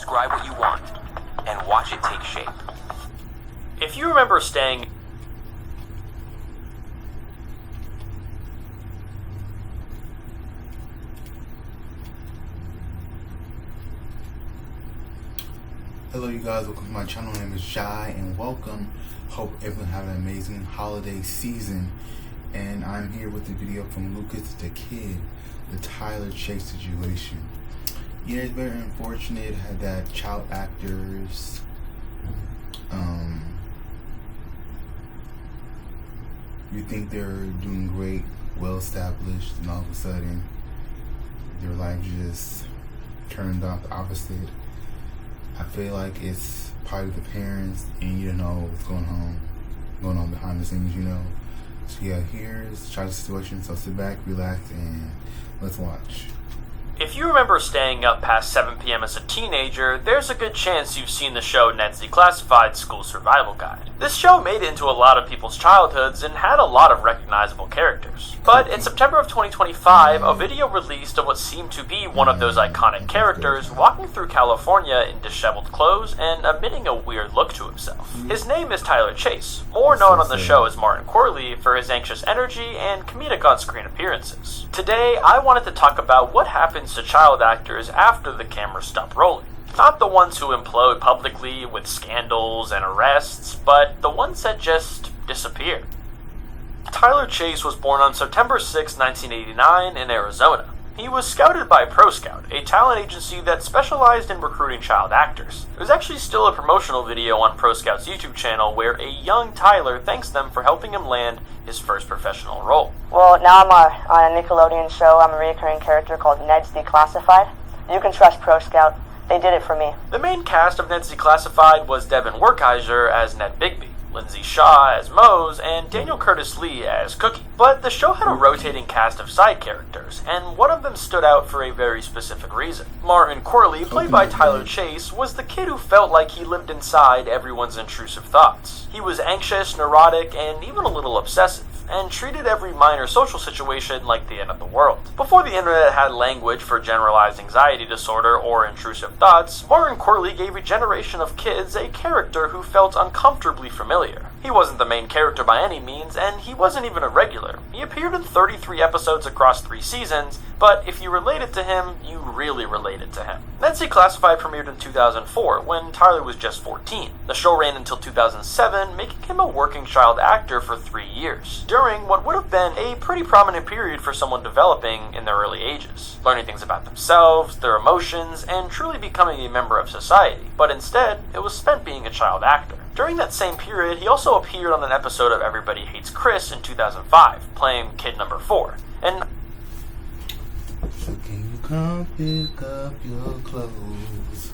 describe what you want and watch it take shape. If you remember staying... Hello you guys, welcome to my channel. My name is Jai and welcome. Hope everyone had an amazing holiday season. And I'm here with a video from Lucas the Kid, the Tylor Chase situation. Yeah, it's very unfortunate that child actors you think they're doing great, well established, and all of a sudden their life just turned out the opposite. I feel like it's probably the parents and you don't know what's going on behind the scenes, you know. So yeah, here's the child situation, so sit back, relax, and let's watch. If you remember staying up past 7 p.m. as a teenager, there's a good chance you've seen the show Ned's Declassified School Survival Guide. This show made it into a lot of people's childhoods and had a lot of recognizable characters. But in September of 2025, a video released of what seemed to be one of those iconic characters walking through California in disheveled clothes and emitting a weird look to himself. His name is Tylor Chase, more known on the show as Martin Corley for his anxious energy and comedic on-screen appearances. Today, I wanted to talk about what happens to child actors after the cameras stop rolling. Not the ones who implode publicly with scandals and arrests, but the ones that just disappear. Tylor Chase was born on September 6, 1989 in Arizona. He was scouted by Pro Scout, a talent agency that specialized in recruiting child actors. There's actually still a promotional video on Pro Scout's YouTube channel where a young Tylor thanks them for helping him land his first professional role. Well, now I'm on a Nickelodeon show. I'm a recurring character called Ned's Declassified. You can trust Pro Scout. They did it for me. The main cast of Ned's Declassified was Devin Werkheiser as Ned Bigby, Lindsay Shaw as Mose, and Daniel Curtis Lee as Cookie. But the show had a rotating cast of side characters, and one of them stood out for a very specific reason. Martin Corley, played by Tylor Chase, was the kid who felt like he lived inside everyone's intrusive thoughts. He was anxious, neurotic, and even a little obsessive, and treated every minor social situation like the end of the world. Before the internet had language for generalized anxiety disorder or intrusive thoughts, Martin Corley gave a generation of kids a character who felt uncomfortably familiar. He wasn't the main character by any means, and he wasn't even a regular. He appeared in 33 episodes across 3 seasons, but if you related to him, you really related to him. Ned's Declassified premiered in 2004, when Tylor was just 14. The show ran until 2007, making him a working child actor for 3 years, during what would have been a pretty prominent period for someone developing in their early ages, learning things about themselves, their emotions, and truly becoming a member of society. But instead, it was spent being a child actor. During that same period, he also appeared on an episode of Everybody Hates Chris in 2005, playing kid number 4. And So can you come pick up your clothes?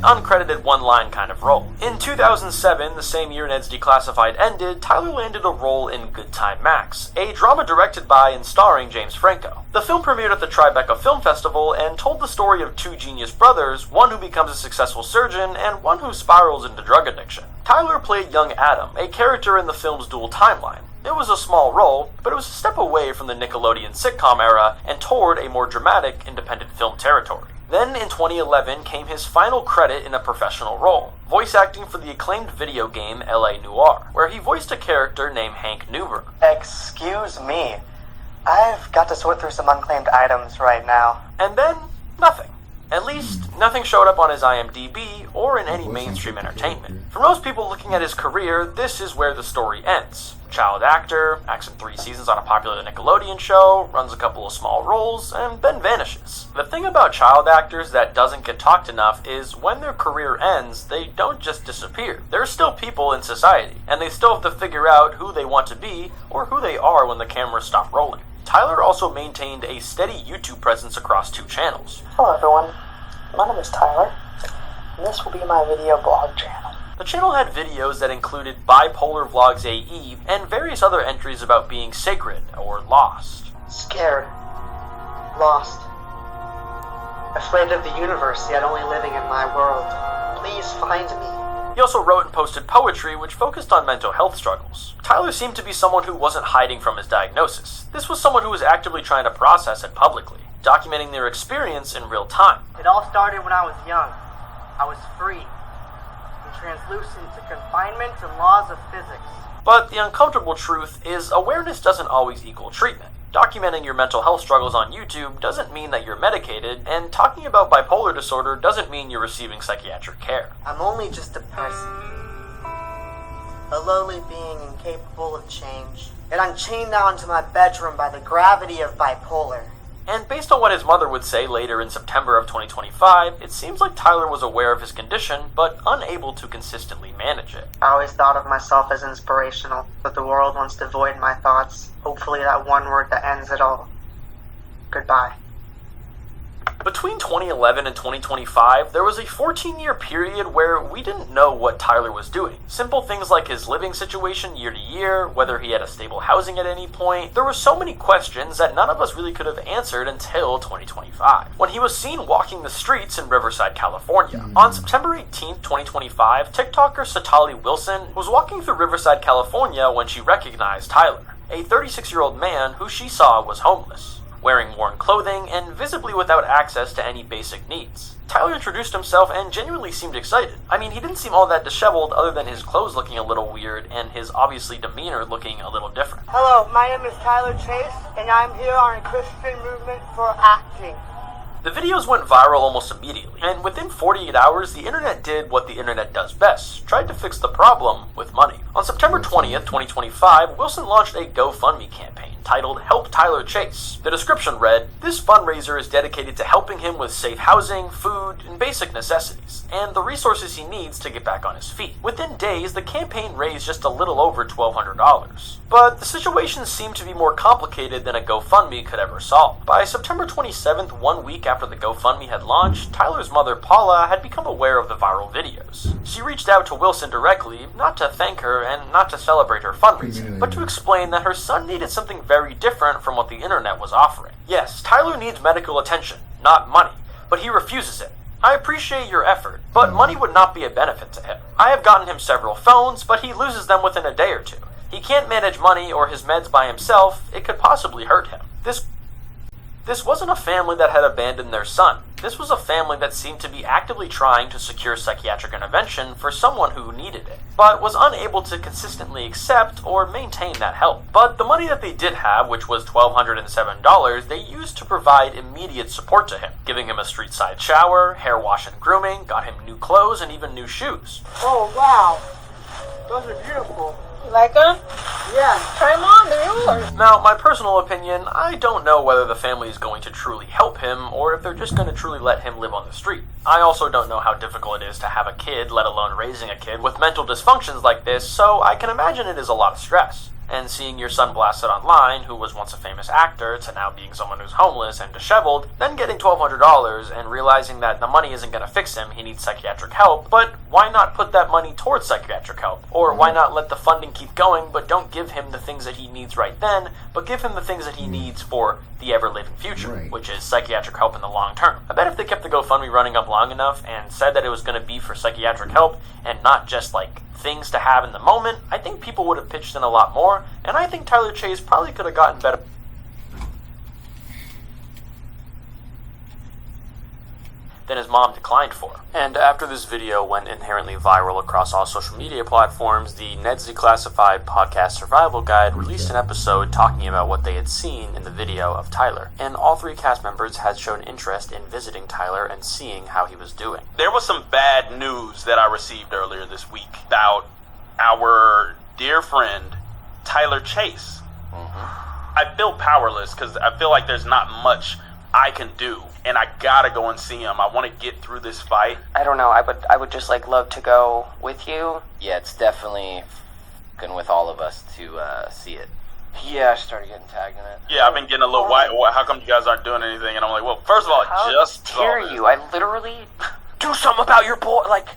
uncredited one-line kind of role. In 2007, the same year Ned's Declassified ended, Tylor landed a role in Good Time Max, a drama directed by and starring James Franco. The film premiered at the Tribeca Film Festival and told the story of 2 genius brothers, one who becomes a successful surgeon and one who spirals into drug addiction. Tylor played young Adam, a character in the film's dual timeline. It was a small role, but it was a step away from the Nickelodeon sitcom era and toward a more dramatic independent film territory. Then in 2011 came his final credit in a professional role, voice acting for the acclaimed video game LA Noire, where he voiced a character named Hank Newber. Excuse me. I've got to sort through some unclaimed items right now. And then, nothing. At least, nothing showed up on his IMDb or in any mainstream entertainment. For most people looking at his career, this is where the story ends. Child actor, acts in 3 seasons on a popular Nickelodeon show, runs a couple of small roles, and then vanishes. The thing about child actors that doesn't get talked enough is when their career ends, they don't just disappear. They're still people in society, and they still have to figure out who they want to be or who they are when the cameras stop rolling. Tylor also maintained a steady YouTube presence across 2 channels. Hello everyone, my name is Tylor, and this will be my video blog channel. The channel had videos that included Bipolar Vlogs AE and various other entries about being sacred or lost. Scared. Lost. Afraid of the universe, yet only living in my world. Please find me. He also wrote and posted poetry which focused on mental health struggles. Tylor seemed to be someone who wasn't hiding from his diagnosis. This was someone who was actively trying to process it publicly, documenting their experience in real time. It all started when I was young. I was free, and translucent to confinement and laws of physics. But the uncomfortable truth is awareness doesn't always equal treatment. Documenting your mental health struggles on YouTube doesn't mean that you're medicated, and talking about bipolar disorder doesn't mean you're receiving psychiatric care. I'm only just a person. A lowly being incapable of change. Yet I'm chained down to my bedroom by the gravity of bipolar. And based on what his mother would say later in September of 2025, it seems like Tylor was aware of his condition, but unable to consistently manage it. I always thought of myself as inspirational, but the world wants to void my thoughts. Hopefully that one word that ends it all. Goodbye. Between 2011 and 2025, there was a 14-year period where we didn't know what Tylor was doing. Simple things like his living situation year to year, whether he had a stable housing at any point. There were so many questions that none of us really could have answered until 2025, when he was seen walking the streets in Riverside, California. On September 18, 2025, TikToker Satali Wilson was walking through Riverside, California when she recognized Tylor, a 36-year-old man who she saw was homeless, wearing worn clothing and visibly without access to any basic needs. Tylor introduced himself and genuinely seemed excited. I mean, he didn't seem all that disheveled other than his clothes looking a little weird and his obviously demeanor looking a little different. Hello, my name is Tylor Chase, and I'm here on a Christian movement for acting. The videos went viral almost immediately, and within 48 hours, the internet did what the internet does best, tried to fix the problem with money. On September 20th, 2025, Wilson launched a GoFundMe campaign titled Help Tylor Chase. The description read, "This fundraiser is dedicated to helping him with safe housing, food, and basic necessities, and the resources he needs to get back on his feet." Within days, the campaign raised just a little over $1,200. But the situation seemed to be more complicated than a GoFundMe could ever solve. By September 27th, 1 week after the GoFundMe had launched, Tylor's mother, Paula, had become aware of the viral videos. She reached out to Wilson directly, not to thank her and not to celebrate her fundraising, but to explain that her son needed something very different from what the internet was offering. Yes, Tylor needs medical attention, not money, but he refuses it. I appreciate your effort, but money would not be a benefit to him. I have gotten him several phones, but he loses them within a day or two. He can't manage money or his meds by himself. It could possibly hurt him. This wasn't a family that had abandoned their son. This was a family that seemed to be actively trying to secure psychiatric intervention for someone who needed it, but was unable to consistently accept or maintain that help. But the money that they did have, which was $1,207, they used to provide immediate support to him, giving him a street-side shower, hair wash and grooming, got him new clothes and even new shoes. Oh, wow. Those are beautiful. You like them? Yeah. Try them on, they're yours. Now, my personal opinion, I don't know whether the family is going to truly help him or if they're just going to truly let him live on the street. I also don't know how difficult it is to have a kid, let alone raising a kid, with mental dysfunctions like this, so I can imagine it is a lot of stress. And seeing your son blasted online, who was once a famous actor, to now being someone who's homeless and disheveled, then getting $1,200 and realizing that the money isn't going to fix him, he needs psychiatric help, but why not put that money towards psychiatric help? Or why not let the funding keep going, but don't give him the things that he needs right then, but give him the things that he needs for the ever-living future, which is psychiatric help in the long term. I bet if they kept the GoFundMe running up long enough and said that it was going to be for psychiatric help and not just like things to have in the moment, I think people would have pitched in a lot more, and I think Tylor Chase probably could have gotten better than his mom declined for. And after this video went inherently viral across all social media platforms, the Ned's Declassified Podcast Survival Guide released an episode talking about what they had seen in the video of Tylor. And all three cast members had shown interest in visiting Tylor and seeing how he was doing. There was some bad news that I received earlier this week about our dear friend, Tylor Chase. I feel powerless because I feel like there's not much I can do, and I gotta go and see him. I want to get through this fight. I don't know. I would just like love to go with you. Yeah, it's definitely f***ing with all of us to see it. Yeah, I started getting tagged in it. Yeah, I've been getting a little white. How come you guys aren't doing anything? And I'm like, well, first of all, How just dare saw this. you? I literally do something about your boy. Like,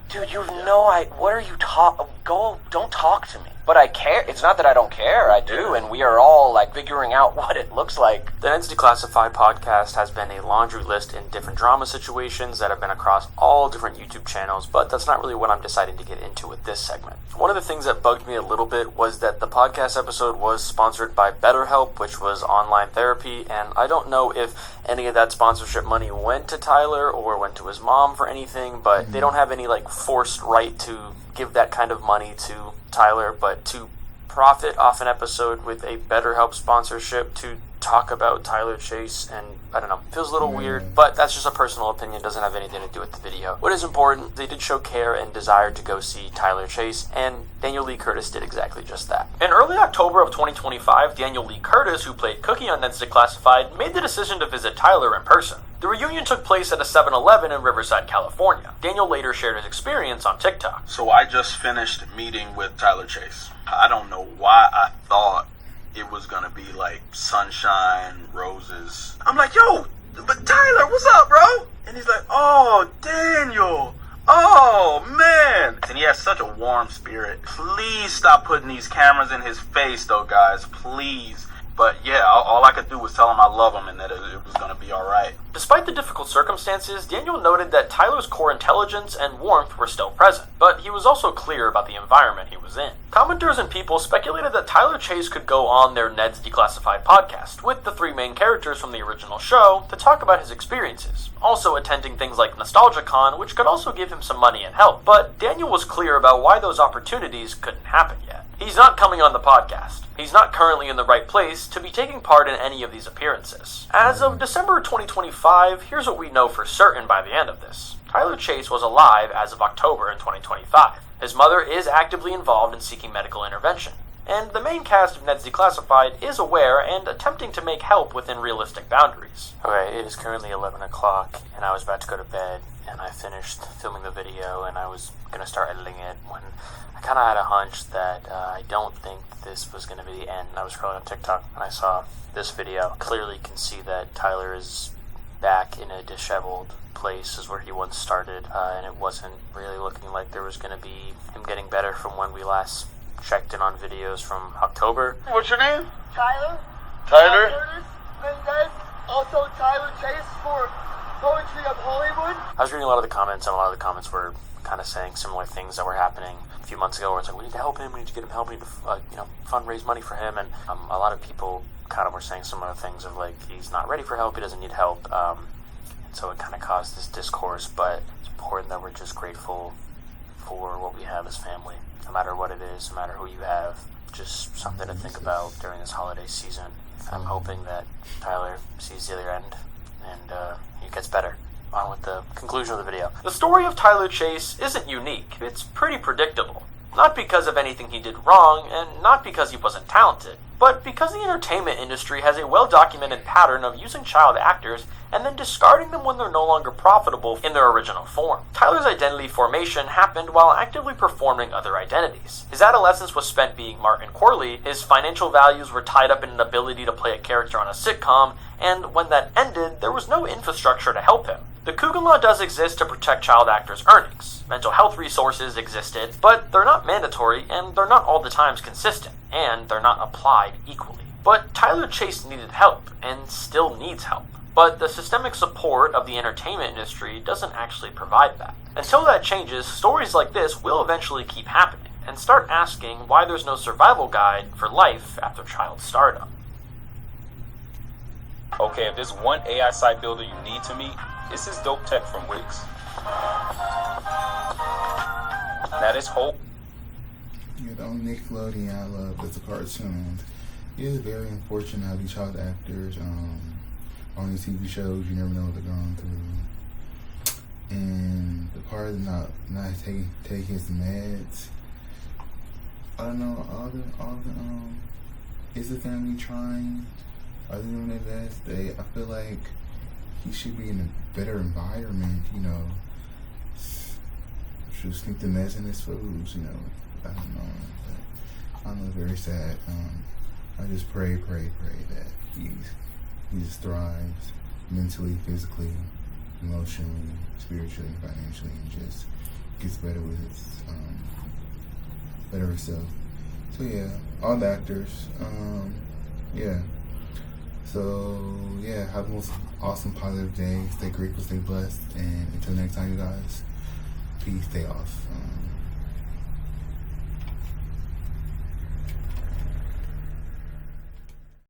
dude, you have no idea. What are you talking? don't talk to me. But I care. It's not that I don't care. I do, and we are all like figuring out what it looks like. The Ned's Declassified podcast has been a laundry list in different drama situations that have been across all different YouTube channels, but that's not really what I'm deciding to get into with this segment. One of the things that bugged me a little bit was that the podcast episode was sponsored by BetterHelp, which was online therapy, and I don't know if any of that sponsorship money went to Tyler or went to his mom for anything, but they don't have any like forced right to give that kind of money to Tyler, but to profit off an episode with a BetterHelp sponsorship to talk about Tylor Chase, and I don't know, feels a little weird, but that's just a personal opinion, doesn't have anything to do with the video. What is important, they did show care and desire to go see Tylor Chase, and Daniel Lee Curtis did exactly just that. In early October of 2025, Daniel Lee Curtis, who played Cookie on Ned's Declassified, made the decision to visit Tyler in person. The reunion took place at a 7-Eleven in Riverside, California. Daniel later shared his experience on TikTok. So I just finished meeting with Tylor Chase. I don't know why I thought it was gonna be like sunshine, roses. I'm like, yo, but Tyler, what's up, bro? And he's like, oh, Daniel. Oh, man. And he has such a warm spirit. Please stop putting these cameras in his face, though, guys. Please. But yeah, all I could do was tell him I love him and that it was going to be all right. Despite the difficult circumstances, Daniel noted that Tyler's core intelligence and warmth were still present, but he was also clear about the environment he was in. Commenters and people speculated that Tylor Chase could go on their Ned's Declassified podcast with the three main characters from the original show to talk about his experiences, also attending things like NostalgiaCon, which could also give him some money and help. But Daniel was clear about why those opportunities couldn't happen yet. He's not coming on the podcast. He's not currently in the right place to be taking part in any of these appearances. As of December 2025, here's what we know for certain by the end of this. Tylor Chase was alive as of October in 2025. His mother is actively involved in seeking medical intervention, and the main cast of Ned's Declassified is aware and attempting to make help within realistic boundaries. Okay, it is currently 11 o'clock, and I was about to go to bed, and I finished filming the video, and I was going to start editing it when I kind of had a hunch that I don't think this was going to be the end. I was scrolling on TikTok, and I saw this video. Clearly can see that Tyler is back in a disheveled place is where he once started, and it wasn't really looking like there was going to be him getting better from when we last checked in on videos from October. What's your name? Tyler. Tyler? Curtis. And then also Tylor Chase for Poetry of Hollywood. I was reading a lot of the comments, and a lot of the comments were kind of saying similar things that were happening a few months ago, where it's like, we need to help him, we need to get him help, we need to fundraise money for him, and a lot of people kind of were saying similar things of like, he's not ready for help, he doesn't need help, and so it kind of caused this discourse. But it's important that we're just grateful for what we have as family, no matter what it is, no matter who you have, just something to think about during this holiday season. I'm hoping that Tyler sees the other end and he gets better. On with the conclusion of the video. The story of Tylor Chase isn't unique. It's pretty predictable. Not because of anything he did wrong, and not because he wasn't talented, but because the entertainment industry has a well-documented pattern of using child actors and then discarding them when they're no longer profitable in their original form. Tyler's identity formation happened while actively performing other identities. His adolescence was spent being Martin Corley, his financial values were tied up in an ability to play a character on a sitcom, and when that ended, there was no infrastructure to help him. The Coogan Law does exist to protect child actors' earnings. Mental health resources existed, but they're not mandatory, and they're not all the times consistent, and they're not applied equally. But Tylor Chase needed help, and still needs help. But the systemic support of the entertainment industry doesn't actually provide that. Until that changes, stories like this will eventually keep happening, and start asking why there's no survival guide for life after child stardom. Okay, if there's one AI site builder you need to meet, it's this dope tech from Wix. Now this whole... Yeah, the only Nickelodeon I love is the cartoons. It is very unfortunate how these child actors on these TV shows, you never know what they're going through. And the part of not taking his meds, I don't know, all the is the family trying? Are they doing their best? I feel like he should be in a better environment, should sneak the meds in his foods, I don't know. But I know, very sad. I just pray that he just thrives mentally, physically, emotionally, spiritually, financially, and just gets better with his better herself. So yeah, all the actors. Yeah. So yeah, have the most awesome, positive day. Stay grateful, stay blessed, and until next time, you guys. Peace. Stay off.